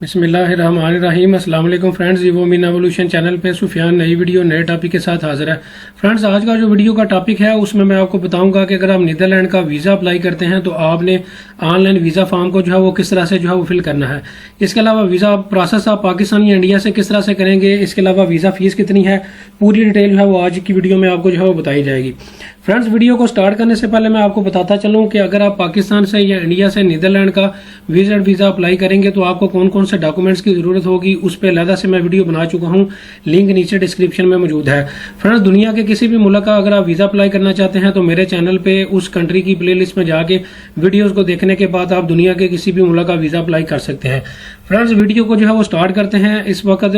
बिस्मिल्लाहिर्रहमानिर्रहीम। अस्सलाम वालेकुम फ्रेंड्स, वो मीन एवोल्यूशन चैनल पे सुफियान नई वीडियो नए टॉपिक के साथ हाजिर है। फ्रेंड्स, आज का जो वीडियो का टॉपिक है उसमें मैं आपको बताऊंगा कि अगर आप नीदरलैंड का वीज़ा अप्लाई करते हैं तो आपने ऑनलाइन वीज़ा फॉर्म को जो है वो किस तरह से जो है वो फिल करना है। इसके अलावा वीज़ा प्रोसेस आप पाकिस्तान या इंडिया से किस तरह से करेंगे, इसके अलावा वीज़ा फीस कितनी है, पूरी डिटेल जो है वो आज की वीडियो में आपको जो है वो बताई जाएगी। फ्रेंड्स, वीडियो को स्टार्ट करने से पहले मैं आपको बताता चलूं कि अगर आप पाकिस्तान से या इंडिया से नीदरलैंड का वीज़ा अप्लाई करेंगे तो आपको कौन कौन से डॉक्यूमेंट्स की जरूरत होगी, उस पर अलहदा से मैं वीडियो बना चुका हूं, लिंक नीचे डिस्क्रिप्शन में मौजूद है। फ्रेंड्स, दुनिया के किसी भी मुल्क का अगर आप वीज़ा अप्लाई करना चाहते हैं तो मेरे चैनल पे उस कंट्री की प्लेलिस्ट में जाके वीडियोज़ को देखने के बाद आप दुनिया के किसी भी मुल्क का वीज़ा अप्लाई कर सकते हैं। फ्रेंड्स, वीडियो को जो है वो स्टार्ट करते हैं। इस वक्त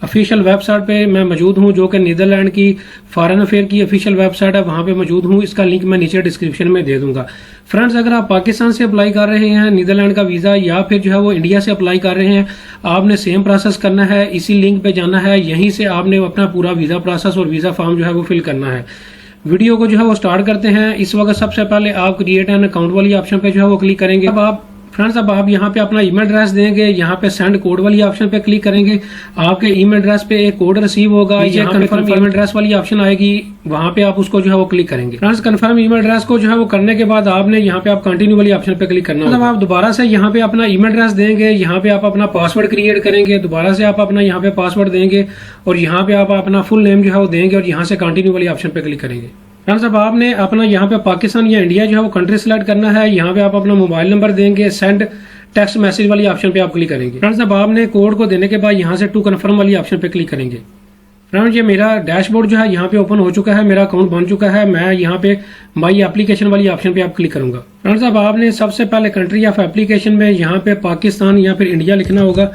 ऑफिशियल वेबसाइट पे मैं मौजूद हूं जो कि नीदरलैंड की फॉरेन अफेयर की ऑफिशियल वेबसाइट है, वहां पे मौजूद हूं। इसका लिंक मैं नीचे डिस्क्रिप्शन में दे दूंगा। फ्रेंड्स, अगर आप पाकिस्तान से अप्लाई कर रहे हैं नीदरलैंड का वीज़ा या फिर जो है वो इंडिया से अप्लाई कर रहे हैं, आपने सेम प्रोसेस करना है। इसी लिंक पे जाना है, यहीं से आपने अपना पूरा वीज़ा प्रोसेस और वीज़ा फॉर्म जो है वो फिल करना है। वीडियो को जो है वो स्टार्ट करते हैं। इस वक्त सबसे पहले आप क्रिएट एन अकाउंट वाली ऑप्शन पे जो है वो क्लिक करेंगे। अब आप यहाँ पे अपना ईमेल एड्रेस देंगे, यहाँ पे सेंड कोड वाली ऑप्शन पे क्लिक करेंगे। आपके ईमेल एड्रेस पे एक कोड रिसीव होगा, यहाँ कंफर्म ईमेल एड्रेस वाली ऑप्शन आएगी, वहां पे आप उसको जो है वो क्लिक करेंगे। फ्रेंड्स, कंफर्म ईमेल एड्रेस को जो है वो करने के बाद आपने यहाँ पे आप कंटिन्यू वाली ऑप्शन पे क्लिक करना है। आप दोबारा से यहाँ पे अपना ईमेल एड्रेस देंगे, यहाँ पे आप अपना पासवर्ड क्रिएट करेंगे, दोबारा से आप अपना यहाँ पे पासवर्ड देंगे और यहाँ पे आप अपना फुल नेम जो है वो देंगे और यहाँ से कंटिन्यू वाली ऑप्शन पे क्लिक करेंगे। फ्रेंड्स, अब आपने अपना यहाँ पे पाकिस्तान या इंडिया जो है वो कंट्री सिलेक्ट करना है। यहाँ पे आप अपना मोबाइल नंबर देंगे, सेंड टेक्स्ट मैसेज वाली ऑप्शन पे आप क्लिक करेंगे। फ्रेंड्स, अब आपने कोड को देने के बाद यहाँ से टू कन्फर्म वाली ऑप्शन पे क्लिक करेंगे। फ्रेंड्स, ये मेरा डैशबोर्ड जो है यहाँ पे ओपन हो चुका है, मेरा अकाउंट बन चुका है। मैं यहाँ पे माई एप्लीकेशन वाली ऑप्शन पे आप क्लिक करूंगा। फ्रेंड्स, अब आपने सबसे पहले कंट्री ऑफ एप्लीकेशन में यहाँ पे पाकिस्तान या फिर इंडिया लिखना होगा,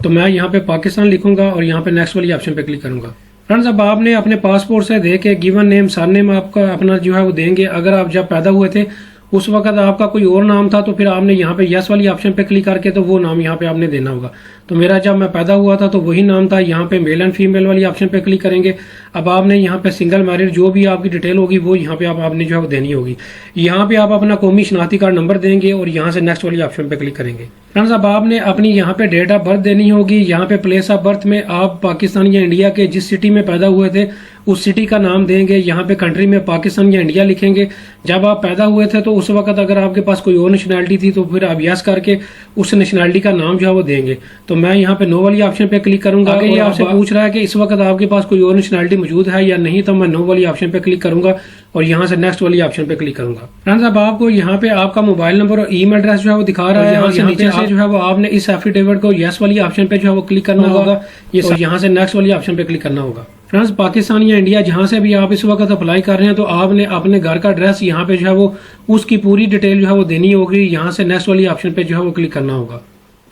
तो मैं यहाँ पे पाकिस्तान लिखूंगा और यहाँ पे नेक्स्ट वाली ऑप्शन पे क्लिक करूंगा। फ्रेंड्स, अब आपने अपने पासपोर्ट से दे के गिवन नेम सरनेम आपका अपना जो है वो देंगे। अगर आप जब पैदा हुए थे उस वक्त आपका कोई और नाम था तो फिर आपने यहाँ पे यस वाली ऑप्शन पे क्लिक करके तो वो नाम यहाँ पे आपने देना होगा। तो मेरा जब मैं पैदा हुआ था तो वही नाम था। यहाँ पे मेल एंड फीमेल वाली ऑप्शन पे क्लिक करेंगे। अब आपने यहाँ पे सिंगल मैरिड जो भी आपकी डिटेल होगी वो यहाँ पे आपने जो है वो देनी होगी। यहाँ पे आप अपना कौमी शनाख्ती कार्ड नंबर देंगे और यहाँ से नेक्स्ट वाली ऑप्शन पे क्लिक करेंगे। फ्रेंड्स, अब आपने अपनी यहाँ पे डेट ऑफ बर्थ देनी होगी। यहाँ पे प्लेस ऑफ बर्थ में आप पाकिस्तान या इंडिया के जिस सिटी में पैदा हुए थे उस सिटी का नाम देंगे। यहाँ पे कंट्री में पाकिस्तान या इंडिया लिखेंगे। जब आप पैदा हुए थे तो उस वक्त अगर आपके पास कोई और नेशनैलिटी थी तो फिर आप यस करके उस नेशनैलिटी का नाम जो है वो देंगे। तो मैं यहाँ पे नो वाली ऑप्शन पे क्लिक करूंगा। अगर ये आपसे पूछ रहा है कि इस वक्त आपके पास कोई और नेशनैलिटी मौजूद है या नहीं, तो मैं नो वाली ऑप्शन पे क्लिक करूंगा और यहाँ से नेक्स्ट वाली ऑप्शन पे क्लिक करूंगा। फ्रेंड्स, अब आपको यहाँ पे आपका मोबाइल नंबर और ईमेल एड्रेस जो है वो दिखा रहा है। यहाँ से नीचे से जो है वो आपने इस एफिडेविट को यस वाली ऑप्शन पे जो है वो क्लिक करना होगा, ये यहाँ से नेक्स्ट वाली ऑप्शन पे क्लिक करना होगा। फ्रेंड्स, पाकिस्तान या इंडिया जहां से भी आप इस वक्त अप्लाई कर रहे हैं तो आपने अपने घर का एड्रेस यहाँ पे जो है वो उसकी पूरी डिटेल जो है वो देनी होगी। यहाँ से नेक्स्ट वाली ऑप्शन पे जो है वो क्लिक करना होगा।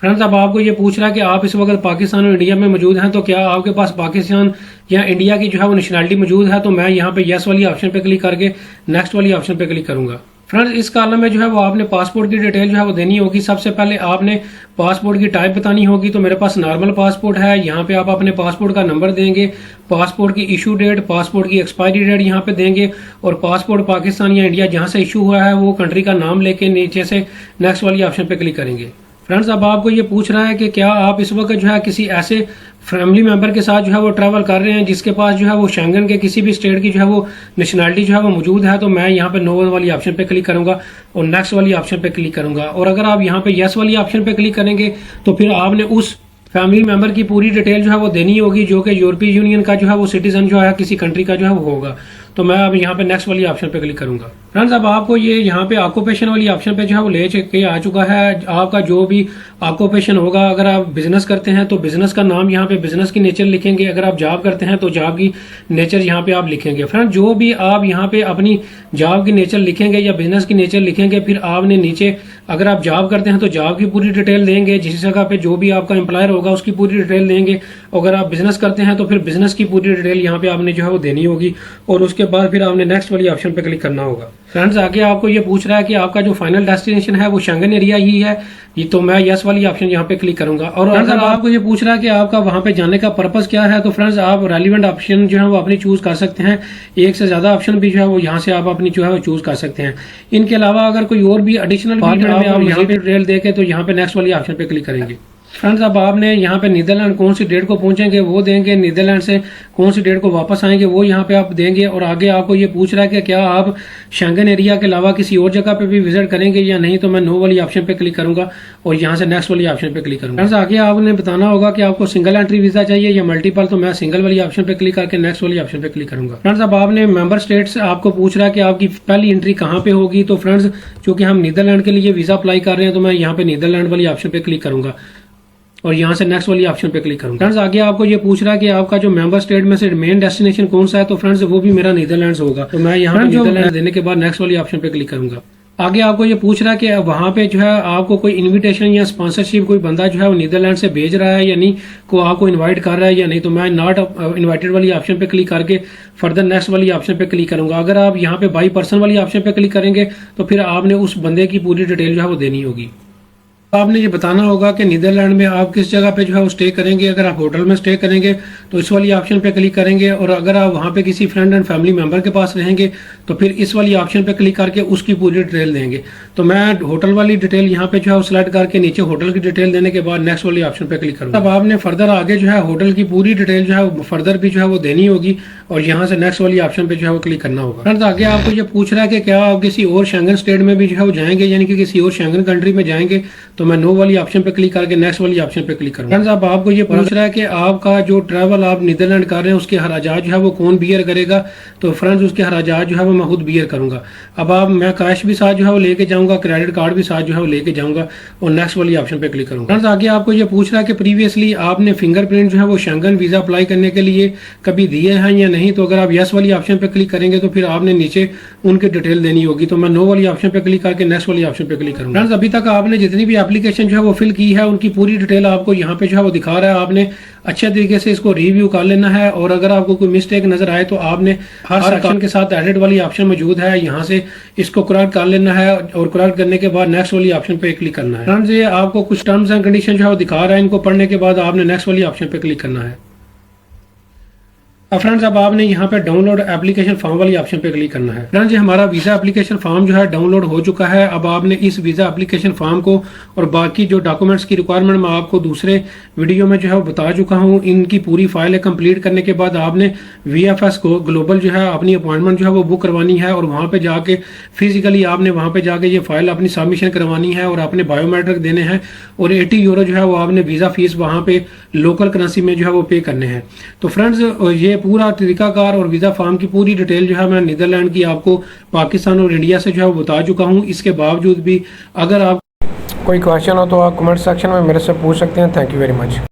फ्रेंड्स, अब आपको ये पूछ रहा है कि आप इस वक्त पाकिस्तान और इंडिया में मौजूद हैं, तो क्या आपके पास पाकिस्तान या इंडिया की जो है वो नेशनैलिटी मौजूद है, तो मैं यहाँ पे यस वाली ऑप्शन पे क्लिक करके नेक्स्ट वाली ऑप्शन पे क्लिक करूंगा। फ्रेंड्स, इस कॉलम में जो है वो आपने पासपोर्ट की डिटेल जो है वो देनी होगी। सबसे पहले आपने पासपोर्ट की टाइप बतानी होगी। तो मेरे पास नॉर्मल पासपोर्ट है। यहाँ पे आप अपने पासपोर्ट का नंबर देंगे, पासपोर्ट की इशू डेट, पासपोर्ट की एक्सपायरी डेट यहाँ पे देंगे और पासपोर्ट पाकिस्तान या इंडिया जहाँ से इशू हुआ है वो कंट्री का नाम लेके नीचे से नेक्स्ट वाली ऑप्शन पे क्लिक करेंगे। फ्रेंड्स, अब आपको ये पूछ रहा है कि क्या आप इस वक्त जो है किसी ऐसे फैमिली मेंबर के साथ जो है वो ट्रैवल कर रहे हैं जिसके पास जो है वो शेंगन के किसी भी स्टेट की जो है वो नेशनैलिटी जो है वो मौजूद है, तो मैं यहाँ पे नो वाली ऑप्शन पे क्लिक करूंगा और नेक्स्ट वाली ऑप्शन पे क्लिक करूंगा। और अगर आप यहाँ पे यस वाली ऑप्शन पे क्लिक करेंगे तो फिर आपने उस फैमिली मेंबर की पूरी डिटेल जो है वो देनी होगी जो कि यूरोपीय यूनियन का जो है वो सिटीजन जो है किसी कंट्री का जो है वो होगा। तो मैं अब यहाँ पे नेक्स्ट वाली ऑप्शन पे क्लिक करूंगा। फ्रेंड्स, अब आपको ये यहाँ पे ऑक्यूपेशन वाली ऑप्शन पे जो है वो ले के आ चुका है। आपका जो भी ऑक्यूपेशन होगा, अगर आप बिजनेस करते हैं तो बिजनेस का नाम यहाँ पे बिजनेस की नेचर लिखेंगे। अगर आप जॉब करते हैं तो जॉब की नेचर यहाँ पे आप लिखेंगे। फ्रेंड्स, जो भी आप यहाँ पे अपनी जॉब की नेचर लिखेंगे या बिजनेस की नेचर लिखेंगे, फिर आपने नीचे अगर आप जॉब करते हैं तो जॉब की पूरी डिटेल देंगे। जिस जगह पे जो भी आपका एम्प्लॉयर होगा उसकी पूरी डिटेल देंगे। अगर आप बिजनेस करते हैं तो फिर बिजनेस की पूरी डिटेल यहाँ पे आपने जो है वो देनी होगी और उसके बाद फिर आपने नेक्स्ट वाली ऑप्शन पे क्लिक करना होगा। फ्रेंड्स, आगे आपको ये पूछ रहा है कि आपका जो फाइनल डेस्टिनेशन है वो शेंगन एरिया ही है, ये तो मैं यस वाली ऑप्शन यहाँ पे क्लिक करूंगा। और अगर आपको ये पूछ रहा है कि आपका वहां पे जाने का पर्पस क्या है, तो फ्रेंड्स आप रेलिवेंट ऑप्शन जो है वो अपनी चूज कर सकते हैं। एक से ज्यादा ऑप्शन भी जो है वो यहाँ से आप अपनी जो है वो चूज कर सकते हैं। इनके अलावा अगर कोई और भी एडिशनल आप यहाँ पे डिटेल देके तो यहाँ पे नेक्स्ट वाली ऑप्शन पे क्लिक करेंगे। फ्रेंड्स अब आपने यहाँ पे नीदरलैंड कौन सी डेट को पहुंचेंगे वो देंगे, नीदरलैंड से कौन सी डेट को वापस आएंगे वो यहाँ पे आप देंगे। और आगे आपको ये पूछ रहा है कि क्या आप शेंगन एरिया के अलावा किसी और जगह पे भी विजिट करेंगे या नहीं, तो मैं नो वाली ऑप्शन पे क्लिक करूंगा और यहाँ से नेक्स्ट वाली ऑप्शन पे क्लिक करूंगा। फ्रेंड्स आगे आपने बताना होगा कि आपको सिंगल एंट्री वीजा चाहिए या मल्टीपल, तो मैं सिंगल वाली ऑप्शन पे क्लिक करके नेक्स्ट वाली ऑप्शन पे क्लिक करूंगा। फ्रेंड्स अब आपने मेंबर स्टेट्स आपको पूछ रहा है कि आपकी पहली एंट्री कहाँ पे होगी, तो फ्रेंड्स चूंकि हम नीदरलैंड के लिए वीजा अप्लाई कर रहे हैं तो मैं यहाँ पे नीदरलैंड वाली ऑप्शन पे क्लिक करूंगा और यहाँ से नेक्स्ट वाली ऑप्शन पे क्लिक करूंगा। फ्रेंड्स आगे आपको ये पूछ रहा है कि आपका जो मेंबर स्टेट में से मेन डेस्टिनेशन कौन सा है, तो फ्रेंड्स वो भी मेरा नीदरलैंड्स होगा, तो मैं यहाँ पे नीदरलैंड देने के बाद नेक्स्ट वाली ऑप्शन पे क्लिक करूंगा। आगे आपको ये पूछ रहा है कि वहां पे जो है आपको कोई इनविटेशन या स्पॉन्सरशिप कोई बंदा जो है वो नीदरलैंड से भेज रहा है या नहीं, को आपको इनवाइट कर रहा है या नहीं, तो मैं नॉट इनवाइटेड वाली ऑप्शन पे क्लिक करके फर्दर नेक्स्ट वाली ऑप्शन पे क्लिक करूंगा। अगर आप यहाँ पे बाई पर्सन वाली ऑप्शन पे क्लिक करेंगे तो फिर आपने उस बंदे की पूरी डिटेल जो है वो देनी होगी। आपने ये बताना होगा कि नीदरलैंड में आप किस जगह पे जो है वो स्टे करेंगे। अगर आप होटल में स्टे करेंगे तो इस वाली ऑप्शन पे क्लिक करेंगे, और अगर आप वहां पे किसी फ्रेंड एंड फैमिली मेंबर के पास रहेंगे तो फिर इस वाली ऑप्शन पे क्लिक करके उसकी पूरी डिटेल देंगे। तो मैं होटल वाली डिटेल यहाँ पे जो है वो सिलेक्ट करके नीचे होटल की डिटेल देने के बाद नेक्स्ट वाली ऑप्शन पे क्लिक करूंगा। अब आपने फर्दर आगे जो है होटल की पूरी डिटेल जो है फर्दर भी जो है वो देनी होगी और यहाँ से नेक्स्ट वाली ऑप्शन पे जो है वो क्लिक करना होगा। फ्रेंड्स आगे आपको ये पूछ रहा है कि क्या आप किसी और शेंगन स्टेट में भी जो है वो जाएंगे, यानी कि किसी और शेंगन कंट्री में जाएंगे, तो मैं नो वाली ऑप्शन पे क्लिक करके नेक्स्ट वाली ऑप्शन पे क्लिक करूंगा। फ्रेंड्स अब आपको ये पूछ रहा है कि आपका जो ट्रैवल आप नीदरलैंड कर रहे हैं उसके खर्चात जो है वो कौन बियर करेगा, तो फ्रेंड्स उसके खर्चात जो है वो मैं खुद बियर करूंगा। अब आप मैं कैश भी साथ जो है वो लेके जाऊंगा, क्रेडिट कार्ड भी साथ जो है वो लेके जाऊंगा और नेक्स्ट वाली ऑप्शन पे क्लिक करूंगा। फ्रेंड्स आगे आपको ये पूछ रहा है कि प्रीवियसली आपने फिंगरप्रिंट जो है वो शेंगन वीजा अप्लाई करने के लिए कभी दिए हैं या नहीं, तो अगर आप यस वाली ऑप्शन पे क्लिक करेंगे तो फिर आपने नीचे उनकी डिटेल देनी होगी, तो मैं नो वाली ऑप्शन पे क्लिक करके नेक्स्ट वाली ऑप्शन पे क्लिक करूंगा। फ्रेंड्स अभी तक आपने जितनी भी एप्लीकेशन जो है वो फिल की है उनकी पूरी डिटेल आपको यहाँ पे जो है वो दिखा रहा है। आपने अच्छे तरीके से इसको रिव्यू कर लेना है, और अगर आपको कोई मिस्टेक नजर आए तो आपने हर सेक्शन के साथ एडिट वाली ऑप्शन मौजूद है, यहाँ से इसको करेक्ट कर लेना है और करेक्ट करने के बाद नेक्स्ट वाली ऑप्शन पे क्लिक करना है। फ्रेंड्स ये आपको कुछ टर्म्स एंड कंडीशन जो है वो दिखा रहा है, इनको पढ़ने के बाद आपने नेक्स्ट वाली ऑप्शन पे क्लिक करना है। फ्रेंड्स अब आपने यहाँ पे डाउनलोड एप्लीकेशन फॉर्म वाली ऑप्शन पे क्लिक करना है। फ्रेंड्स ये हमारा वीजा एप्लीकेशन फॉर्म जो है डाउनलोड हो चुका है। अब आपने इस वीजा एप्लीकेशन फॉर्म को और बाकी जो डॉक्यूमेंट्स की रिक्वायरमेंट मैं आपको दूसरे वीडियो में जो है वो बता चुका हूँ, इनकी पूरी फाइल कंप्लीट करने के बाद आपने VFS को ग्लोबल जो है अपनी अपॉइंटमेंट जो है वो बुक करवानी है, और वहाँ पे जाके फिजिकली आपने वहाँ पे जाके ये फाइल अपनी सबमिशन करवानी है और अपने बायोमेट्रिक देने हैं, और 80 यूरो जो है वो आपने वीजा फीस वहाँ पे लोकल करेंसी में जो है वो पे करने हैं। तो फ्रेंड्स ये पूरा तरीकाकार और वीजा फॉर्म की पूरी डिटेल जो है मैं नीदरलैंड की आपको पाकिस्तान और इंडिया से जो है वो बता चुका हूं। इसके बावजूद भी अगर आप कोई क्वेश्चन हो तो आप कमेंट सेक्शन में मेरे से पूछ सकते हैं। Thank you very much.